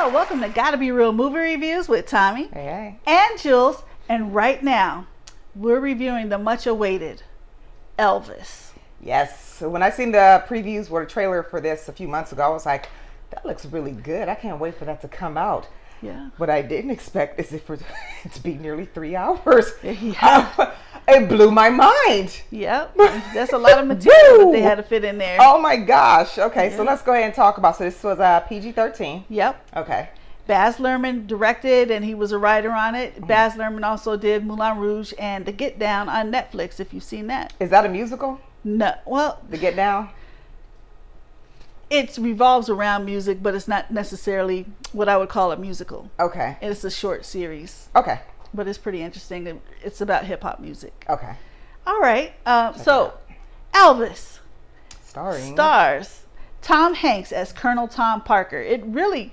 Hello, welcome to GottaBeReel movie reviews with Thommi and Jules. And right now, we're reviewing the much awaited Elvis. Yes, so when I seen the previews or the trailer for this a few months ago, I was like, that looks really good. I can't wait for that to come out. Yeah. What I didn't expect is for it to be nearly 3 hours. Yeah. It blew my mind. Yep. That's a lot of material that they had to fit in there. Oh my gosh. Okay, Yeah. so let's go ahead and talk about. So this was PG-13. Yep. Okay. Baz Luhrmann directed, and he was a writer on it. Mm-hmm. Baz Luhrmann also did Moulin Rouge and The Get Down on Netflix, if you've seen that. Is that a musical? No. Well, The Get Down? It revolves around music, but it's not necessarily what I would call a musical. Okay. It's a short series. Okay. But it's pretty interesting. It's about hip-hop music. Okay. All right. So, Elvis. Stars Tom Hanks as Colonel Tom Parker. It really...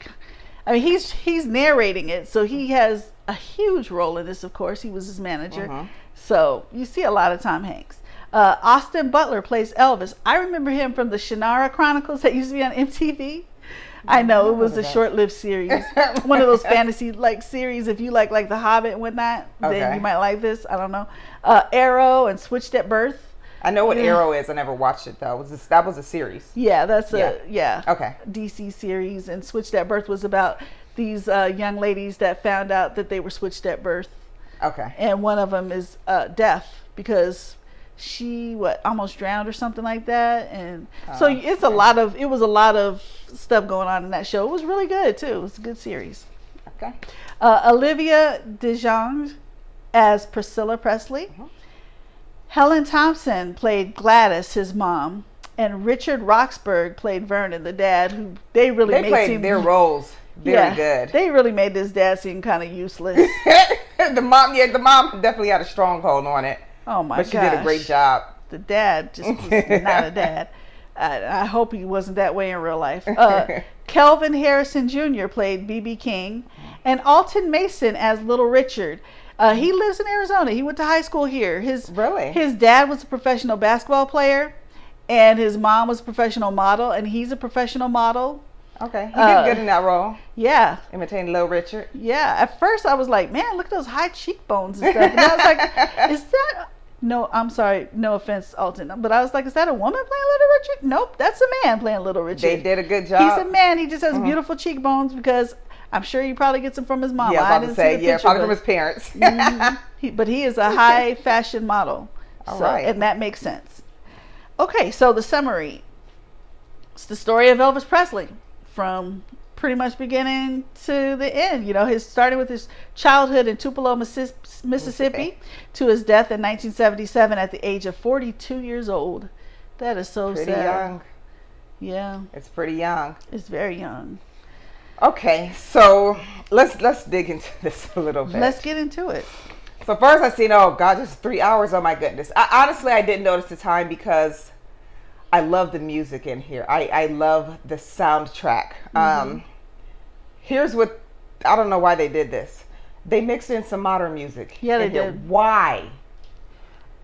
I mean, he's narrating it, so he has a huge role in this, of course. He was his manager. Mm-hmm. So, you see a lot of Tom Hanks. Austin Butler plays Elvis. I remember him from the Shannara Chronicles that used to be on MTV. I know it was a short-lived series, one of those fantasy series. If you like The Hobbit and whatnot, then you might like this. I don't know. Arrow and Switched at Birth. I know what Arrow is. I never watched it though. That was a series. Yeah, that's okay. DC series. And Switched at Birth was about these young ladies that found out that they were switched at birth. Okay. And one of them is deaf because she almost drowned or something like that, and so it was a lot of stuff going on in that show. It was really good too. It was a good series. Okay. Olivia DeJonge as Priscilla Presley. Uh-huh. Helen Thompson played Gladys, his mom, and Richard Roxburgh played Vernon, the dad. Who they played their roles very good. They really made this dad seem kind of useless. the mom definitely had a stronghold on it. Oh my gosh. But she did a great job. The dad just was not a dad. I hope he wasn't that way in real life. Kelvin Harrison Jr. played B.B. King, and Alton Mason as Little Richard. He lives in Arizona. He went to high school here. His dad was a professional basketball player, and his mom was a professional model, and he's a professional model. Okay, he did good in that role. Yeah. Imitating Little Richard. Yeah. At first I was like, man, look at those high cheekbones and stuff. And I was like, is that... No, I'm sorry. No offense, Alton. But I was like, is that a woman playing Little Richard? Nope, that's a man playing Little Richard. They did a good job. He's a man. He just has beautiful cheekbones because I'm sure he probably gets them from his mom. Yeah, I was about to say, probably from his parents. Mm-hmm. But he is a high fashion model. All right. And that makes sense. Okay, so the summary. It's the story of Elvis Presley from pretty much beginning to the end. You know, starting with his childhood in Tupelo, Mississippi, to his death in 1977 at the age of 42 years old. That is so sad. Pretty young. Yeah. It's pretty young. It's very young. Okay, so let's dig into this a little bit. Let's get into it. So first I seen, oh God, just 3 hours. Oh my goodness. Honestly, I didn't notice the time because I love the music in here. I love the soundtrack. Mm-hmm. Here's what, I don't know why they did this. They mixed in some modern music. Yeah, they did. Why?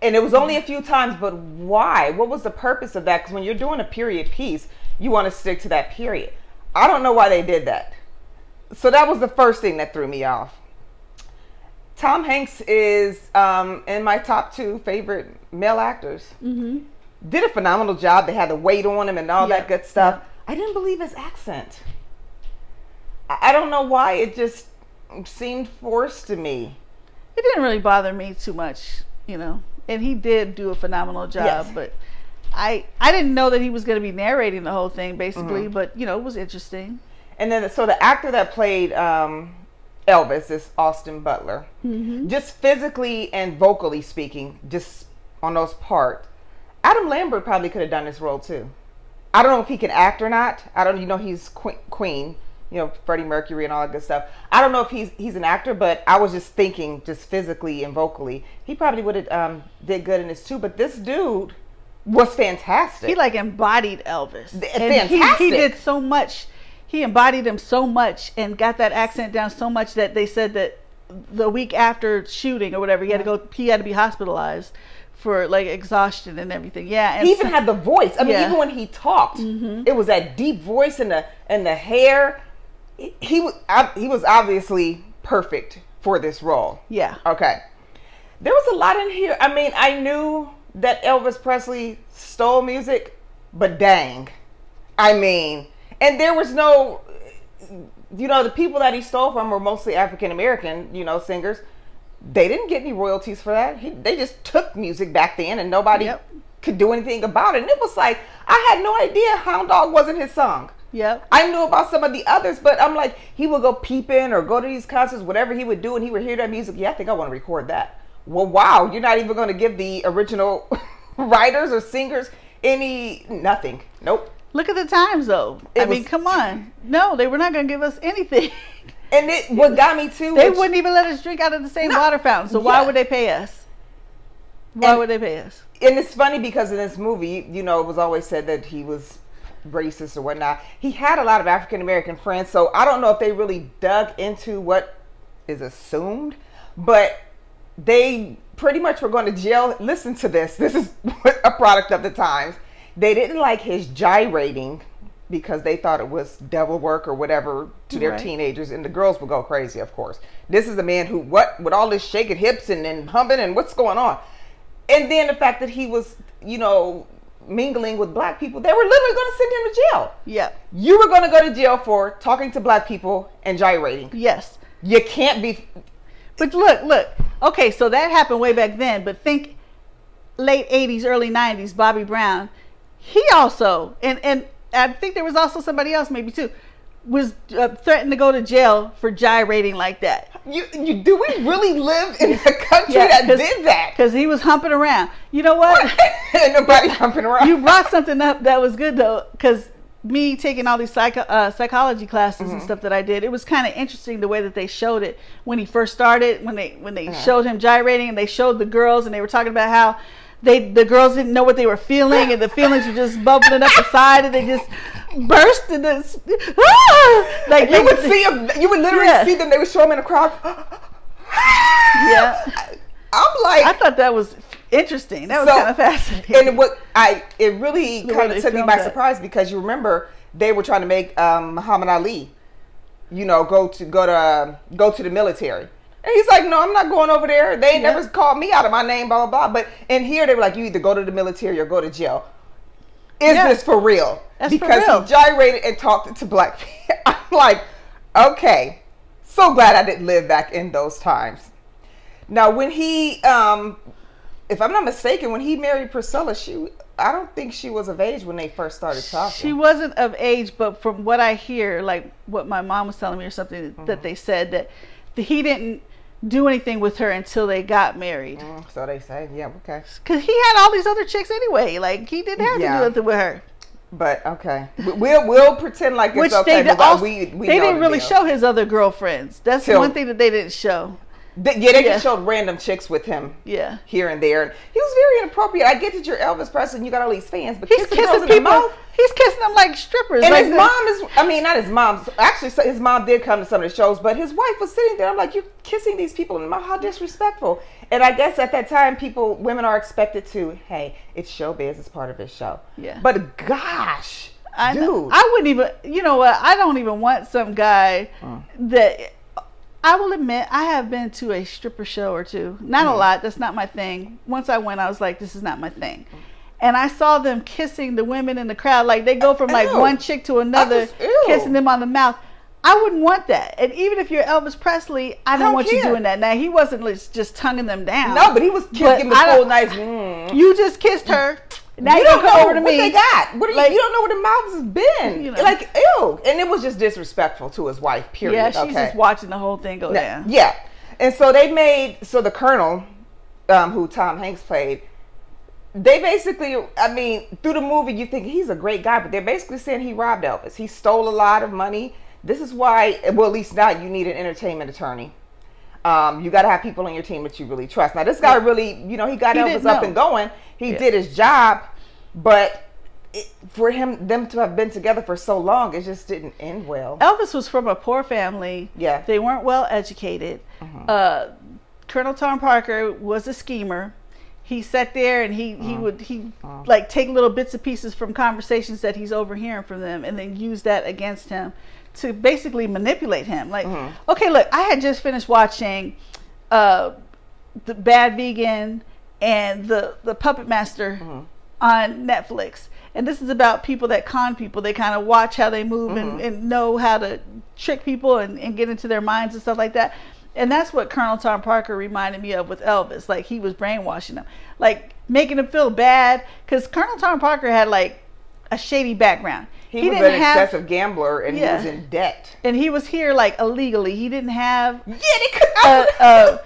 And it was only a few times, but why? What was the purpose of that? Because when you're doing a period piece, you want to stick to that period. I don't know why they did that. So that was the first thing that threw me off. Tom Hanks is in my top 2 favorite male actors. Mm-hmm. Did a phenomenal job. They had the weight on him and all that good stuff. Yeah. I didn't believe his accent. I don't know why. It just seemed forced to me. It didn't really bother me too much, you know. And he did do a phenomenal job. Yes. But I didn't know that he was going to be narrating the whole thing, basically. Mm-hmm. But, you know, it was interesting. And then, so the actor that played Elvis is Austin Butler. Mm-hmm. Just physically and vocally speaking, just on those parts. Adam Lambert probably could have done this role too. I don't know if he can act or not. He's Queen, Freddie Mercury and all that good stuff. I don't know if he's an actor, but I was just thinking, just physically and vocally, he probably would have did good in this too. But this dude was fantastic. He embodied Elvis. Fantastic. He did so much. He embodied him so much and got that accent down so much that they said that the week after shooting or whatever, he had to be hospitalized for exhaustion and everything. Yeah, and he even had the voice. I mean, even when he talked, it was that deep voice and the hair. he was obviously perfect for this role. Yeah. Okay. There was a lot in here. I mean, I knew that Elvis Presley stole music, but dang. I mean, and there was no, the people that he stole from were mostly African American, singers. They didn't get any royalties for that. They just took music back then, and nobody could do anything about it. And it was like, I had no idea Hound Dog wasn't his song. Yep. I knew about some of the others, but I'm like, he would go peeping or go to these concerts, whatever he would do, and he would hear that music. Yeah, I think I want to record that. Well, wow, you're not even going to give the original writers or singers nothing. Nope. Look at the times, though. I mean, come on. No, they were not going to give us anything. And what got me too, they wouldn't even let us drink out of the same water fountain. So why would they pay us? Why would they pay us? And it's funny because in this movie, it was always said that he was racist or whatnot. He had a lot of African American friends, so I don't know if they really dug into what is assumed, but they pretty much were going to jail. Listen to this. This is a product of the times. They didn't like his gyrating because they thought it was devil work or whatever to their teenagers, and the girls would go crazy, of course. This is a man who, with all this shaking hips and humping and what's going on? And then the fact that he was, mingling with black people, they were literally going to send him to jail. Yeah. You were going to go to jail for talking to black people and gyrating. Yes. You can't be. But look. Okay, so that happened way back then, but think late 80s, early 90s, Bobby Brown. He also, and I think there was also somebody else maybe too, was threatened to go to jail for gyrating like that. Do we really live in a country that did that? Because he was humping around. You know what? Ain't nobody humping around. You brought something up that was good though, because me taking all these psychology classes and stuff that I did, it was kind of interesting the way that they showed it when he first started, when they showed him gyrating, and they showed the girls, and they were talking about how the girls didn't know what they were feeling, and the feelings were just bubbling up the side, and they just burst in this. Like you would see them. You would literally see them. They would show them in a crowd. Yeah. I'm like, I thought that was interesting. That was kind of fascinating. And it really kind of took me by surprise, because you remember they were trying to make Muhammad Ali, go to the military. And he's like, no, I'm not going over there. They ain't never called me out of my name, blah, blah, blah. But in here, they were like, you either go to the military or go to jail. Is this for real? That's because for real. He gyrated and talked to black people. I'm like, okay. So glad I didn't live back in those times. Now, when he, if I'm not mistaken, when he married Priscilla, I don't think she was of age when they first started talking. She wasn't of age, but from what I hear, like what my mom was telling me or something, that they said that he didn't do anything with her until they got married. So they say, yeah, okay. Because he had all these other chicks anyway. Like, he didn't have to do anything with her. But okay, we'll pretend like it's okay. They didn't really show his other girlfriends. That's one thing that they didn't show. They just showed random chicks with him. Yeah. Here and there. And he was very inappropriate. I get that you're Elvis Presley and you got all these fans, but he's kissing people in the mouth. He's kissing them like strippers. And his mom is, not his mom. Actually, his mom did come to some of the shows, but his wife was sitting there. I'm like, you're kissing these people in the mouth. How disrespectful. And I guess at that time, women are expected to, hey, it's showbiz. It's part of his show. Yeah. But gosh, dude. I wouldn't even, you know what? I don't even want some guy that... I will admit, I have been to a stripper show or two. Not a lot. That's not my thing. Once I went, I was like, this is not my thing. And I saw them kissing the women in the crowd. Like, they go from like one chick to another, kissing them on the mouth. I wouldn't want that. And even if you're Elvis Presley, I don't want you doing that. Now, he wasn't just tonguing them down. No, but he was kissing the whole nice. You just kissed her. Now you don't come over to what me. They got. What you don't know where the mouths has been. Like, ew. And it was just disrespectful to his wife, period. Yeah, she's just watching the whole thing go down. Yeah. And so the Colonel, who Tom Hanks played, they basically, through the movie, you think he's a great guy, but they're basically saying he robbed Elvis. He stole a lot of money. This is why, well, at least now you need an entertainment attorney. You got to have people on your team that you really trust. Now, this guy really, he got Elvis up and going. He did his job, but for them to have been together for so long, it just didn't end well. Elvis was from a poor family. Yeah. They weren't well educated. Colonel Tom Parker was a schemer. He sat there and he would take little bits and pieces from conversations that he's overhearing from them, and then use that against him to basically manipulate him. Like, okay, look, I had just finished watching the Bad Vegan and the Puppet Master on Netflix. And this is about people that con people. They kind of watch how they move and know how to trick people and get into their minds and stuff like that. And that's what Colonel Tom Parker reminded me of with Elvis. Like, he was brainwashing him, like making him feel bad, because Colonel Tom Parker had like a shady background. He was an excessive gambler, and he was in debt. And he was here like illegally. He didn't have a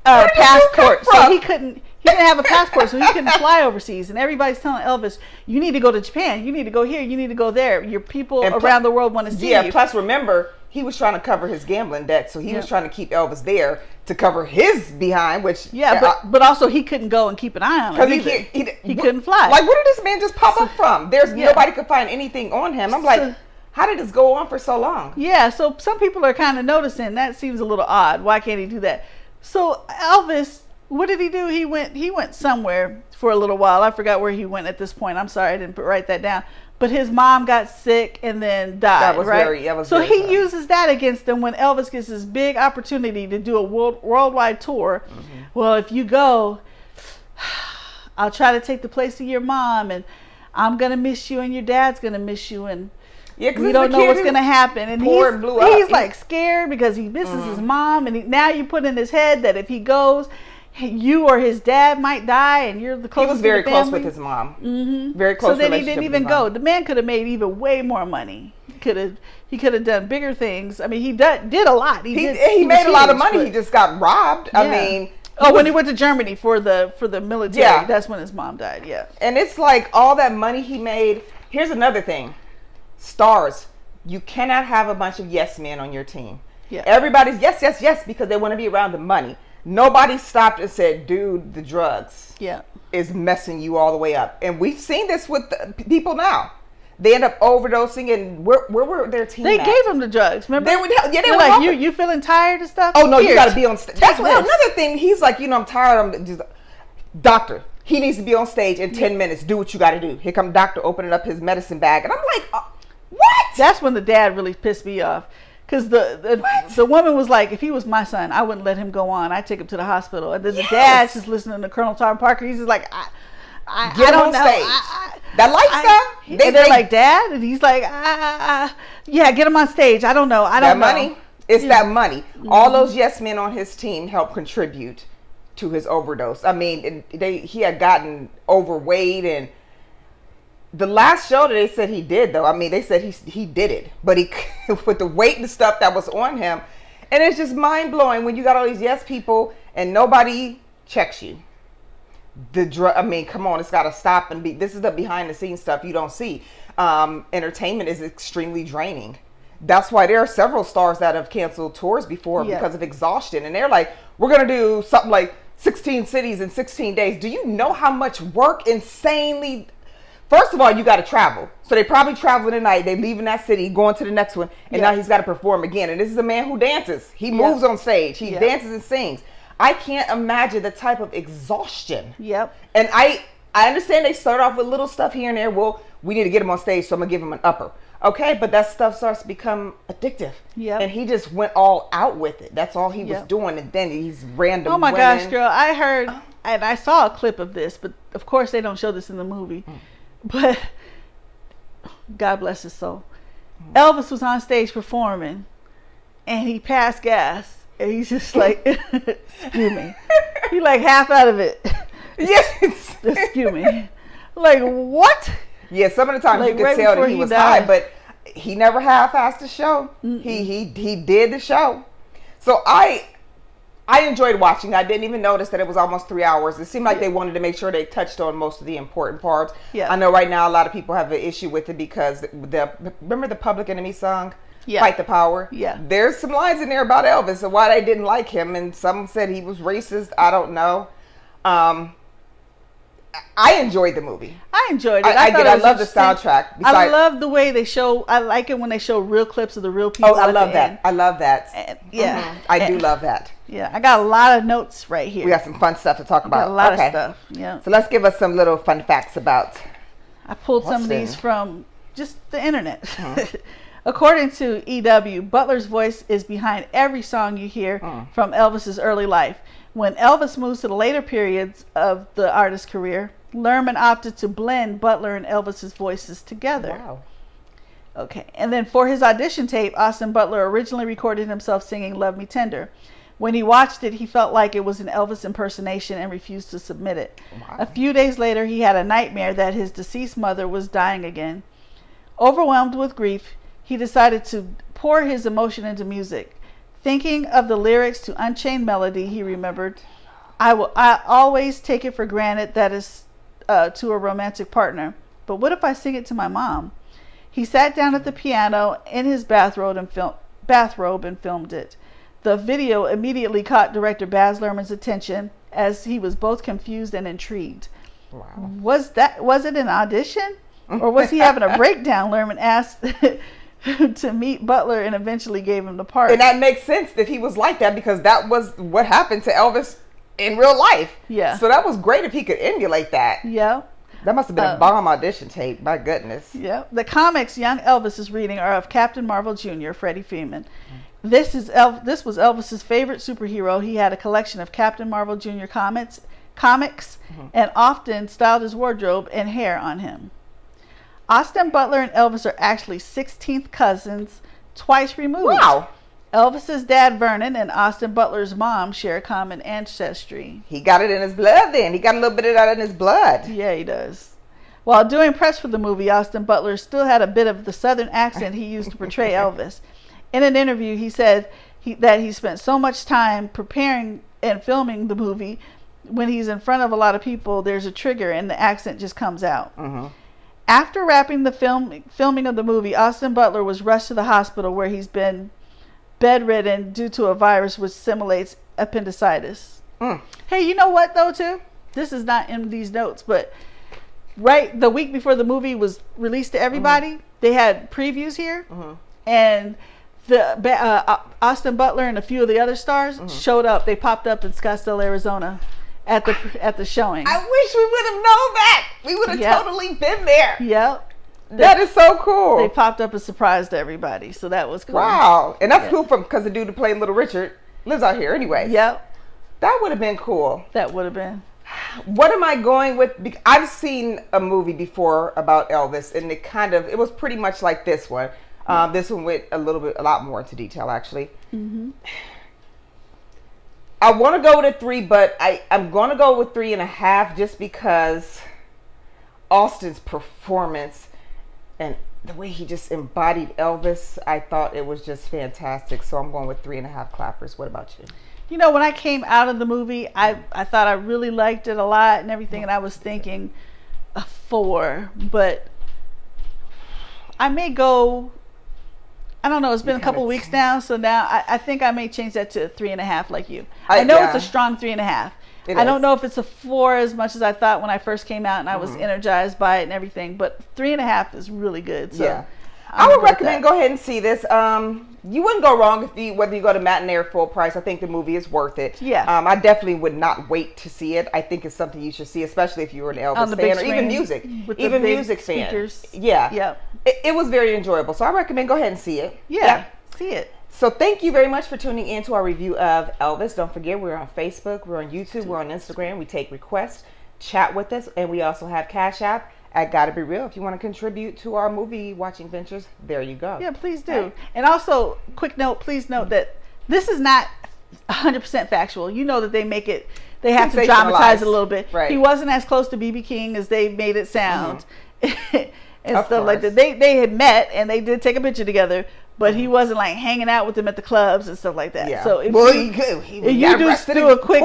passport, so he didn't have a passport, so he couldn't fly overseas. And everybody's telling Elvis, you need to go to Japan, you need to go here, you need to go there. Your people around the world want to see you. Yeah, plus remember, he was trying to cover his gambling debt, so he was trying to keep Elvis there to cover his behind, which... Yeah, but also he couldn't go and keep an eye on him either. He couldn't fly. Like, where did this man just pop up from? Nobody could find anything on him. I'm like, how did this go on for so long? Yeah, so some people are kind of noticing that seems a little odd. Why can't he do that? So Elvis, what did he do? He went somewhere for a little while. I forgot where he went at this point. I'm sorry, I didn't write that down. But his mom got sick and then died. So he uses that against him when Elvis gets this big opportunity to do a worldwide tour. Well, if you go, I'll try to take the place of your mom, and I'm gonna miss you, and your dad's gonna miss you, and we don't know what's gonna happen. And he's like scared because he misses his mom, and now you put in his head that if he goes, you or his dad might die, and you're the closest. He was very close with his mom. Very close. So then he didn't even go. The man could have made even way more money. He could have done bigger things. I mean, he did a lot. He made a lot of money. He just got robbed. Yeah. I mean, when he went to Germany for the military, that's when his mom died. Yeah. And it's like all that money he made. Here's another thing: stars. You cannot have a bunch of yes men on your team. Yeah. Everybody's yes because they want to be around the money. Nobody stopped and said, dude, the drugs is messing you all the way up. And we've seen this with people now. They end up overdosing, and where were their team They at? gave them the drugs, remember? They were like, you feeling tired and stuff? Oh, no, you got to be on stage. That's another thing. He's like, I'm tired. I'm just... Doctor, he needs to be on stage in 10 minutes. Do what you got to do. Here come doctor opening up his medicine bag. And I'm like, what? That's when the dad really pissed me off. Because the woman was like, if he was my son, I wouldn't let him go on. I'd take him to the hospital. And then the dad's just listening to Colonel Tom Parker. He's just like, I don't know. That lifestyle. They're like, Dad? And he's like, yeah, get him on stage. I don't know. I don't know. That money. It's that money. All those yes men on his team helped contribute to his overdose. I mean, he had gotten overweight, and the last show that they said he did, though, I mean, they said he did it, but he with the weight and stuff that was on him, and it's just mind blowing when you got all these yes people and nobody checks you. I mean, come on, it's got to stop and be. This is the behind the scenes stuff you don't see. Entertainment is extremely draining. That's why there are several stars that have canceled tours before because of exhaustion, and they're like, we're gonna do something like 16 cities in 16 days. Do you know how much work insanely? First of all, you got to travel. So they probably travel tonight. They leaving that city, going to the next one, and now he's got to perform again. And this is a man who dances. He moves on stage. He dances and sings. I can't imagine the type of exhaustion. Yep. And I understand they start off with little stuff here and there. Well, we need to get him on stage, so I'm gonna give him an upper. Okay, but that stuff starts to become addictive. Yeah. And he just went all out with it. That's all he was doing. And then he's random. Oh my gosh, girl! I heard and I saw a clip of this, but of course they don't show this in the movie. But God bless his soul. Elvis was on stage performing, and he passed gas, and he's just like, "Excuse me." He like half out of it. Yes. Excuse me. Like what? Yeah, some of the times you could tell that he was high, but he never half-assed the show. He did the show. So I enjoyed watching. I didn't even notice that it was almost 3 hours. It seemed like they wanted to make sure they touched on most of the important parts. Yeah. I know right now a lot of people have an issue with it because remember the Public Enemy song? Yeah. Fight the Power? Yeah. There's some lines in there about Elvis and why they didn't like him, and some said he was racist. I don't know. I enjoyed the movie. I enjoyed it. I love the soundtrack. I love the way they show. I like it when they show real clips of the real people. Oh, I love that. I love that. I do love that. Yeah, I got a lot of notes right here. We got some fun stuff to talk about. A lot of stuff. Yeah. So let's give us some little fun facts about. I pulled some of these from just the internet. According to EW, Butler's voice is behind every song you hear from Elvis's early life. When Elvis moves to the later periods of the artist's career, Lerman opted to blend Butler and Elvis's voices together. Wow. Okay, and then for his audition tape, Austin Butler originally recorded himself singing Love Me Tender. When he watched it, he felt like it was an Elvis impersonation and refused to submit it. Wow. A few days later, he had a nightmare that his deceased mother was dying again. Overwhelmed with grief, he decided to pour his emotion into music. Thinking of the lyrics to Unchained Melody, he remembered, I always take it for granted that is to a romantic partner. But what if I sing it to my mom? He sat down at the piano in his bathrobe and filmed it. The video immediately caught director Baz Luhrmann's attention as he was both confused and intrigued. Wow. Was it an audition? Or was he having a breakdown? Luhrmann asked to meet Butler and eventually gave him the part. And that makes sense that he was like that because that was what happened to Elvis in real life. Yeah. So that was great if he could emulate that. Yeah. That must have been a bomb audition tape. My goodness. Yeah. The comics young Elvis is reading are of Captain Marvel Jr., Freddie Freeman. This was Elvis's favorite superhero. He had a collection of Captain Marvel Jr. comics and often styled his wardrobe and hair on him. Austin Butler and Elvis are actually 16th cousins, twice removed. Wow. Elvis's dad, Vernon, and Austin Butler's mom share a common ancestry. He got it in his blood then. He got a little bit of that in his blood. Yeah, he does. While doing press for the movie, Austin Butler still had a bit of the southern accent he used to portray Elvis. In an interview, he said that he spent so much time preparing and filming the movie. When he's in front of a lot of people, there's a trigger and the accent just comes out. Mm-hmm. After wrapping the filming of the movie, Austin Butler was rushed to the hospital where he's been bedridden due to a virus which simulates appendicitis. Hey, you know what though too? This is not in these notes, but right the week before the movie was released to everybody, they had previews here, and the Austin Butler and a few of the other stars showed up. They popped up in Scottsdale, Arizona, at the showing. I wish we would have known that. We would have totally been there. Yep. That is so cool. They popped up and surprised everybody, so that was cool. Wow. And that's cool because the dude who played Little Richard lives out here anyway. Yep. That would have been cool. That would have been. What am I going with? I've seen a movie before about Elvis, and it was pretty much like this one. This one went a lot more into detail, actually. Mm-hmm. I want to go with a 3, but I'm going to go with 3.5 just because Austin's performance and the way he just embodied Elvis, I thought it was just fantastic. So I'm going with 3.5 clappers. What about you? You know, when I came out of the movie, I thought I really liked it a lot and everything, and I was thinking a 4, but I may go, I don't know, it's been a couple weeks now, so now I think I may change that to 3.5 like you. I know it's a strong 3.5. I don't know if it's a 4 as much as I thought when I first came out and I was energized by it and everything, but 3.5 is really good. So yeah. I would recommend go ahead and see this. You wouldn't go wrong whether you go to matinee or full price. I think the movie is worth it. Yeah. I definitely would not wait to see it. I think it's something you should see, especially if you were an Elvis fan or even music. Even music fans. Yeah. Yep. It was very enjoyable. So I recommend go ahead and see it. Yeah. See it. So thank you very much for tuning in to our review of Elvis. Don't forget, we're on Facebook, we're on YouTube, we're on Instagram. We take requests, chat with us, and we also have Cash App at GottaBeReel. If you want to contribute to our movie watching ventures, there you go. Yeah, please do. Right. And also, quick note, please note that this is not 100% factual. You know that they have to dramatize it a little bit. Right. He wasn't as close to B.B. King as they made it sound. And of stuff course. like that. They had met and they did take a picture together, but he wasn't like hanging out with them at the clubs and stuff like that. Yeah. So if you just do a quick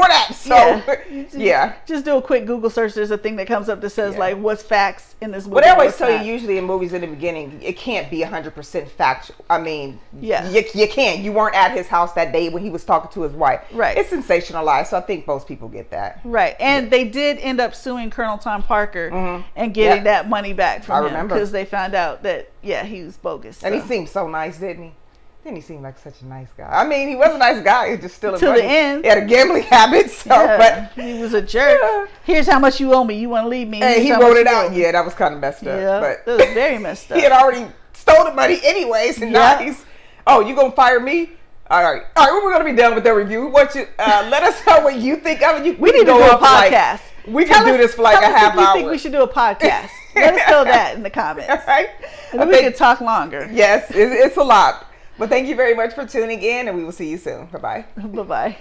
just do a quick Google search. There's a thing that comes up that says like what's facts in this movie. What they always tell you usually in movies in the beginning, it can't be 100% factual. I mean, you can't. You weren't at his house that day when he was talking to his wife. Right. It's sensationalized, so I think most people get that. Right. And they did end up suing Colonel Tom Parker and getting that money back from him because they found out that he was bogus. And he seemed so nice, didn't he? Didn't he seem like such a nice guy? I mean, he was a nice guy. He was just still to the end. He had a gambling habit, but he was a jerk. Yeah. Here's how much you owe me. You want to leave me? And he wrote it out. Yeah, that was kind of messed up. Yeah, but that was very messed up. He had already stole the money anyways. And Yeah. now oh, you gonna fire me? All right. We're gonna be done with that review. What you let us know what you think of it. We need to do a podcast. We can do this for like a half hour. I think we should do a podcast. Let us know that in the comments. All right. And then we can talk longer. Yes, it's a lot. But thank you very much for tuning in, and we will see you soon. Bye-bye. Bye-bye.